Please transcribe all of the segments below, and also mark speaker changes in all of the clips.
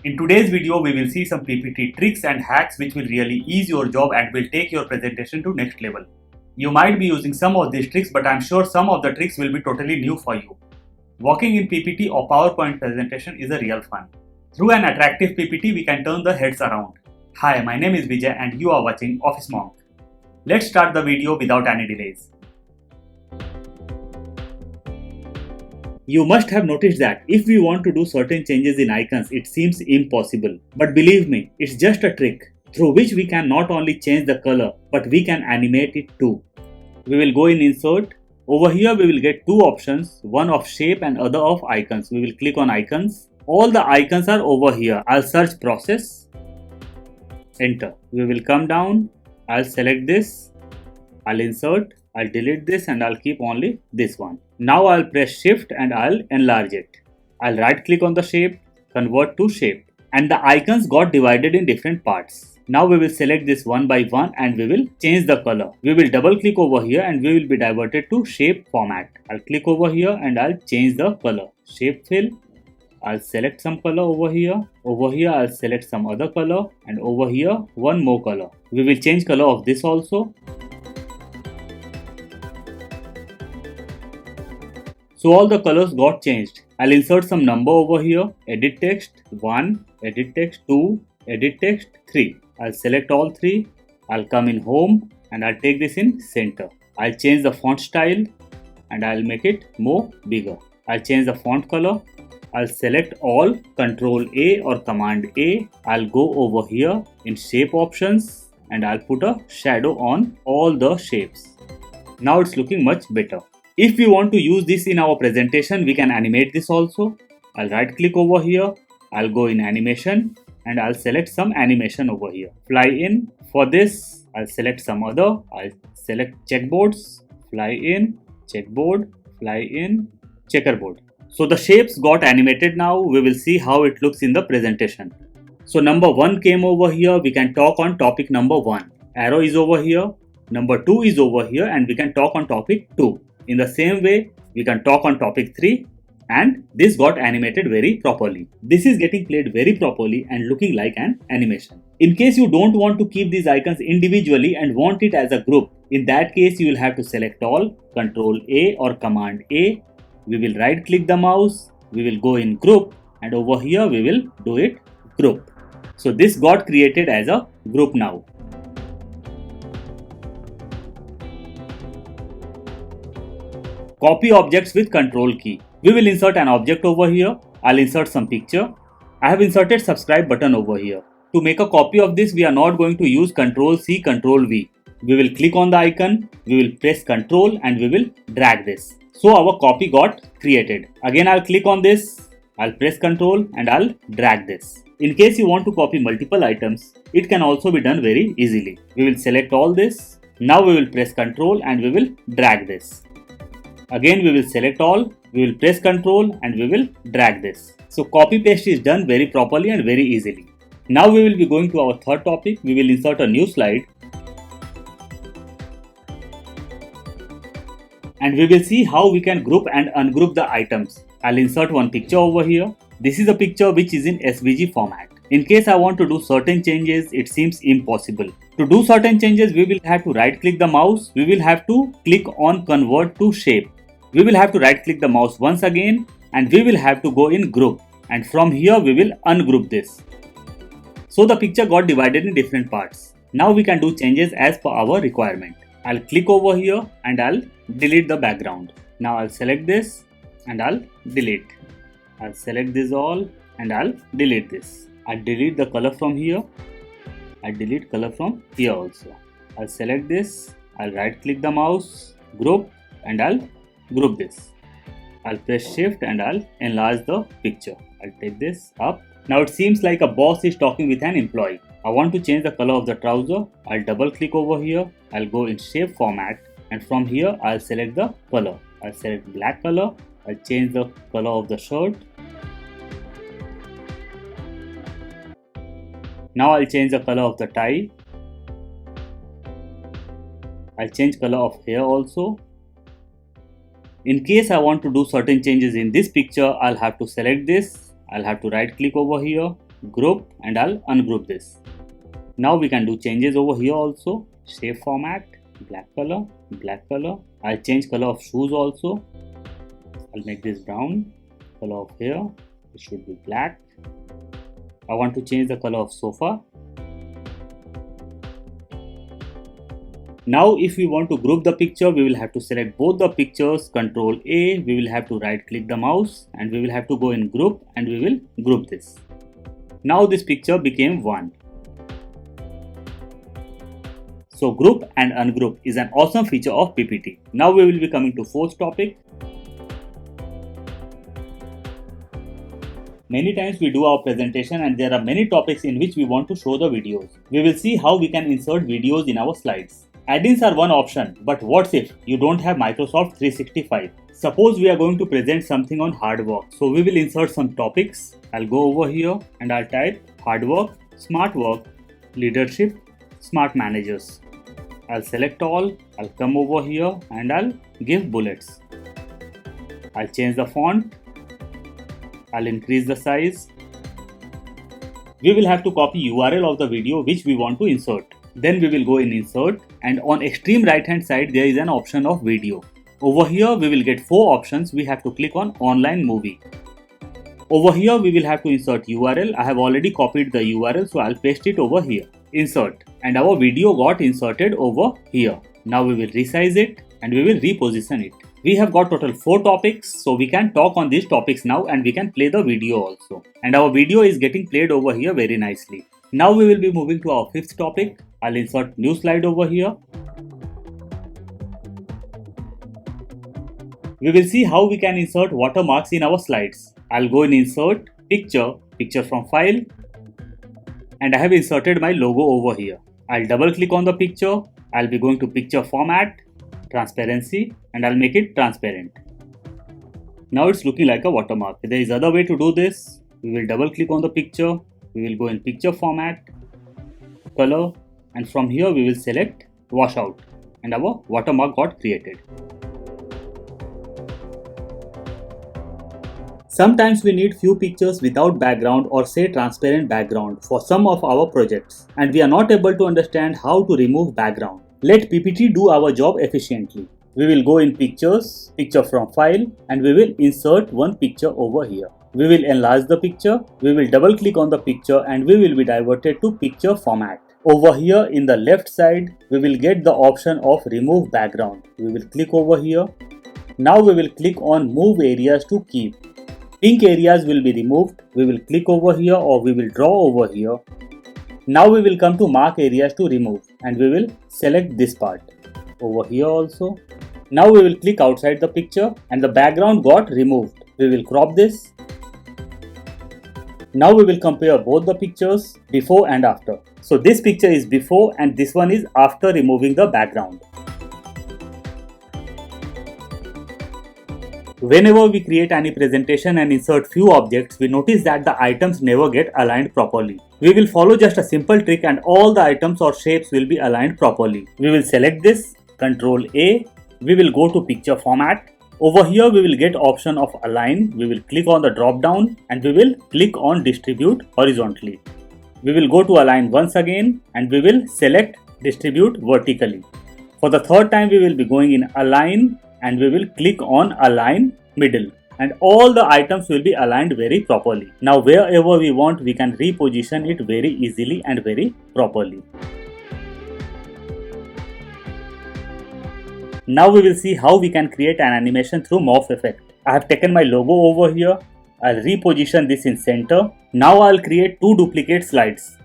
Speaker 1: In today's video, we will see some PPT tricks and hacks which will really ease your job and will take your presentation to next level. You might be using some of these tricks, but I'm sure some of the tricks will be totally new for you. Working in PPT or PowerPoint presentation is a real fun. Through an attractive PPT, we can turn the heads around. Hi, my name is Vijay and you are watching Office Monk. Let's start the video without any delays. You must have noticed that if we want to do certain changes in icons, it seems impossible. But believe me, it's just a trick through which we can not only change the color, but we can animate it too. We will go in Insert. Over here we will get two options, one of shape and other of icons. We will click on icons. All the icons are over here. I'll search process. Enter. We will come down. I'll select this. I'll insert. I'll delete this and I'll keep only this one. Now I'll press shift and I'll enlarge it. I'll right click on the shape, convert to shape, and the icons got divided in different parts. Now we will select this one by one and we will change the color. We will double click over here and we will be diverted to shape format. I'll click over here and I'll change the color. Shape fill. I'll select some color over here. Over here I'll select some other color and over here one more color. We will change color of this also. So all the colors got changed. I'll insert some number over here. Edit text 1, edit text 2, edit text 3. I'll select all 3. I'll come in home and I'll take this in center. I'll change the font style and I'll make it more bigger. I'll change the font color. I'll select all, Control A or Command A. I'll go over here in shape options and I'll put a shadow on all the shapes. Now it's looking much better. If we want to use this in our presentation, we can animate this also. I'll right click over here. I'll go in animation and I'll select some animation over here. Fly in. For this, I'll select some other. I'll select checkboards. Fly in, checkboard, fly in, checkerboard. So the shapes got animated now. We will see how it looks in the presentation. So number 1 came over here. We can talk on topic number 1. Arrow is over here. Number 2 is over here and we can talk on topic 2. In the same way, we can talk on topic 3 and this got animated very properly. This is getting played very properly and looking like an animation. In case you don't want to keep these icons individually and want it as a group, in that case you will have to select all, Control A or Command A. We will right click the mouse, we will go in group and over here we will do it group. So this got created as a group now. Copy objects with Control key. We will insert an object over here. I'll insert some picture. I have inserted subscribe button over here. To make a copy of this, we are not going to use Control C, Control V. We will click on the icon. We will press Control and we will drag this. So our copy got created. Again, I'll click on this. I'll press Control and I'll drag this. In case you want to copy multiple items, it can also be done very easily. We will select all this. Now we will press Control and we will drag this. Again we will select all, we will press Control and we will drag this. So copy paste is done very properly and very easily. Now we will be going to our third topic. We will insert a new slide. And we will see how we can group and ungroup the items. I'll insert one picture over here. This is a picture which is in SVG format. In case I want to do certain changes, it seems impossible. To do certain changes, we will have to right click the mouse. We will have to click on Convert to Shape. We will have to right click the mouse once again and we will have to go in group and from here we will ungroup this. So the picture got divided in different parts. Now we can do changes as per our requirement. I'll click over here and I'll delete the background. Now I'll select this and I'll delete. I'll select this all and I'll delete this. I'll delete the color from here. I'll delete color from here also. I'll select this. I'll right click the mouse, group and I'll group this. I'll press shift and I'll enlarge the picture. I'll take this up. Now it seems like a boss is talking with an employee. I want to change the color of the trouser. I'll double click over here. I'll go in shape format and from here I'll select the color. I'll select black color. I'll change the color of the shirt. Now I'll change the color of the tie. I'll change color of hair also. In case I want to do certain changes in this picture, I'll have to select this. I'll have to right click over here. group, and I'll ungroup this. Now we can do changes over here also. Shape format, black color, black color. I'll change color of shoes also. I'll make this brown. Color of hair, it should be black. I want to change the color of sofa. Now if we want to group the picture, we will have to select both the pictures, Ctrl A, we will have to right click the mouse and we will have to go in group and we will group this. Now this picture became one. So group and ungroup is an awesome feature of PPT. Now we will be coming to fourth topic. Many times we do our presentation and there are many topics in which we want to show the videos. We will see how we can insert videos in our slides. Add-ins are one option, but what if you don't have Microsoft 365? Suppose we are going to present something on hard work. So we will insert some topics. I'll go over here and I'll type hard work, smart work, leadership, smart managers. I'll select all, I'll come over here and I'll give bullets. I'll change the font. I'll increase the size. We will have to copy URL of the video which we want to insert. Then we will go in insert and on extreme right hand side there is an option of video. Over here we will get 4 options. We have to click on online movie. Over here we will have to insert URL. I have already copied the URL, so I'll paste it over here. Insert, and our video got inserted over here. Now we will resize it and we will reposition it. We have got total 4 topics, so we can talk on these topics now and we can play the video also. And our video is getting played over here very nicely. Now we will be moving to our 5th topic. I'll insert new slide over here. We will see how we can insert watermarks in our slides. I'll go in insert, picture from file, and I have inserted my logo over here. I'll double click on the picture. I'll be going to picture format, transparency, and I'll make it transparent. Now it's looking like a watermark. There is other way to do this. We will double click on the picture. We will go in picture format, color, and from here we will select washout and our watermark got created. Sometimes we need few pictures without background or say transparent background for some of our projects and we are not able to understand how to remove background. Let PPT do our job efficiently. We will go in pictures, picture from file, and we will insert one picture over here. We will enlarge the picture, we will double click on the picture and we will be diverted to picture format. Over here in the left side, we will get the option of remove background. We will click over here. Now we will click on move areas to keep. Pink areas will be removed. We will click over here or we will draw over here. Now we will come to mark areas to remove and we will select this part. Over here also. Now we will click outside the picture and the background got removed. We will crop this. Now we will compare both the pictures before and after. So this picture is before and this one is after removing the background. Whenever we create any presentation and insert few objects, we notice that the items never get aligned properly. We will follow just a simple trick and all the items or shapes will be aligned properly. We will select this, Ctrl A, we will go to picture format. Over here we will get option of align. We will click on the drop down and we will click on distribute horizontally. We will go to align once again and we will select distribute vertically. For the third time we will be going in align and we will click on align middle and all the items will be aligned very properly. Now wherever we want we can reposition it very easily and very properly. Now we will see how we can create an animation through morph effect. I have taken my logo over here. I'll reposition this in center. Now I'll create 2 duplicate slides.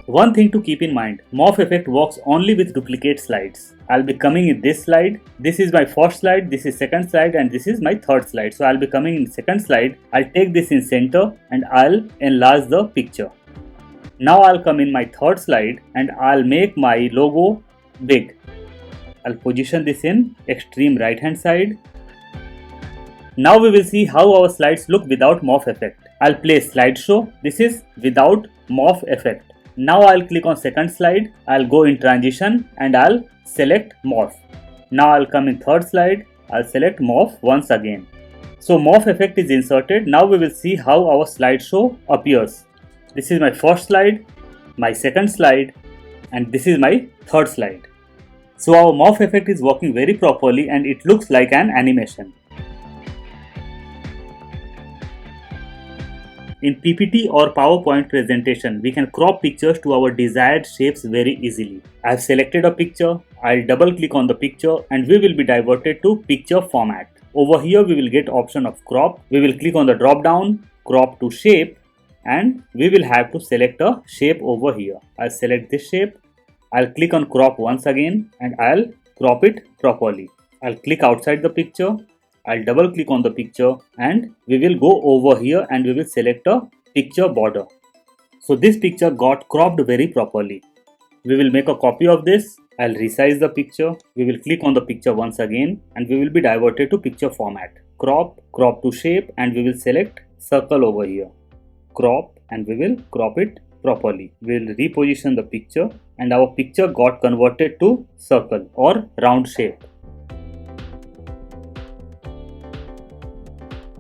Speaker 1: One thing to keep in mind, morph effect works only with duplicate slides. I'll be coming in this slide. This is my first slide, this is second slide and this is my third slide. So I'll be coming in second slide. I'll take this in center and I'll enlarge the picture. Now I'll come in my third slide and I'll make my logo big. I'll position this in extreme right hand side. Now we will see how our slides look without morph effect. I'll play slideshow. This is without morph effect. Now I'll click on second slide. I'll go in transition and I'll select morph. Now I'll come in third slide. I'll select morph once again. So morph effect is inserted. Now we will see how our slideshow appears. This is my first slide, my second slide, and this is my third slide. So our morph effect is working very properly and it looks like an animation. In PPT or PowerPoint presentation, we can crop pictures to our desired shapes very easily. I have selected a picture, I'll double click on the picture and we will be diverted to picture format. Over here we will get option of crop. We will click on the drop down, crop to shape, and we will have to select a shape over here. I'll select this shape. I'll click on crop once again and I'll crop it properly. I'll click outside the picture. I'll double click on the picture and we will go over here and we will select a picture border. So this picture got cropped very properly. We will make a copy of this. I'll resize the picture. We will click on the picture once again and we will be diverted to picture format. Crop, crop to shape, and we will select circle over here. Crop, and we will crop it properly. We will reposition the picture and our picture got converted to circle or round shape.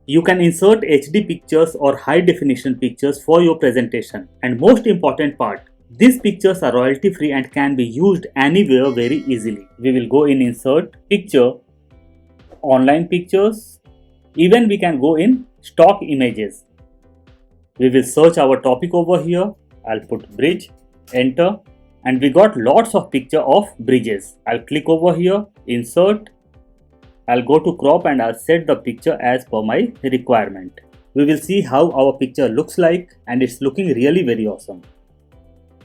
Speaker 1: You can insert HD pictures or high definition pictures for your presentation. And most important part, these pictures are royalty free and can be used anywhere very easily. We will go in insert, picture, online pictures, even we can go in stock images. We will search our topic over here. I'll put bridge, enter, and we got lots of picture of bridges. I'll click over here, insert. I'll go to crop and I'll set the picture as per my requirement. We will see how our picture looks like and it's looking really very awesome.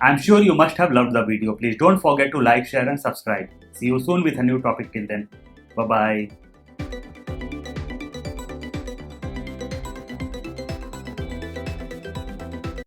Speaker 1: I'm sure you must have loved the video. Please don't forget to like, share and subscribe. See you soon with a new topic. Till then, bye bye.